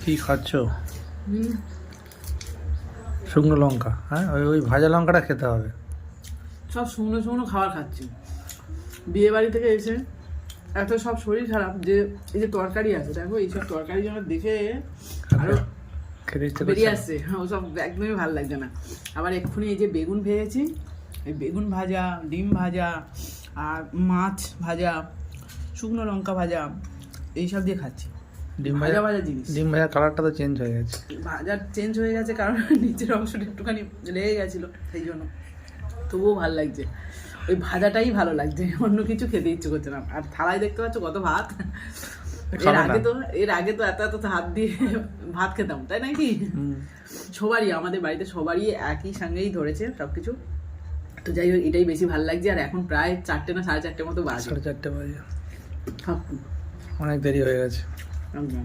কি খাচ্ছ? শুকনো লঙ্কা? হ্যাঁ, ওই ভাজা লঙ্কাটা খেতে হবে। সব শুকনো শুকনো খাবার খাচ্ছি। বিয়ে বাড়ি থেকে এসে এত সব শরীর খারাপ যে এই যে তরকারি আছে, দেখো এইসব তরকারি যেন দেখে আরো খেতে ইচ্ছে বেরিয়ে করছে? আসছে। হ্যাঁ, ওসব একদমই ভালো লাগছে না। আবার এক্ষুনি এই যে বেগুন ভেজেছি, এই বেগুন ভাজা, ডিম ভাজা আর মাছ ভাজা, শুকনো লঙ্কা ভাজা, এইসব দিয়ে খাচ্ছি। ডিম ভাজা ভাজা জিনিস। ডিম ভাজার কালারটা তো চেঞ্জ হয়ে গেছে। ভাজা চেঞ্জ হয়ে গেছে কারণ নিচের অংশটা একটুখানি লেগে গেছিলো, সেই জন্য। তবুও ভালো লাগছে, ওই ভাজাটাই ভালো লাগছে, অন্য কিছু খেতে ইচ্ছে করছে না। আর থালায় দেখতে পাচ্ছ কত ভাত। এর আগে তো এত এত হাত দিয়ে ভাত খেতাম, তাই নাকি? সবারই, আমাদের বাড়িতে সবারই একই সঙ্গেই ধরেছে সবকিছু। তো যাই হোক, এটাই বেশি ভালো লাগছে। আর এখন প্রায় 4টে না 4:30 মতো বাজে। 4:30 বাজে, অনেক দেরি হয়ে গেছে। একদম।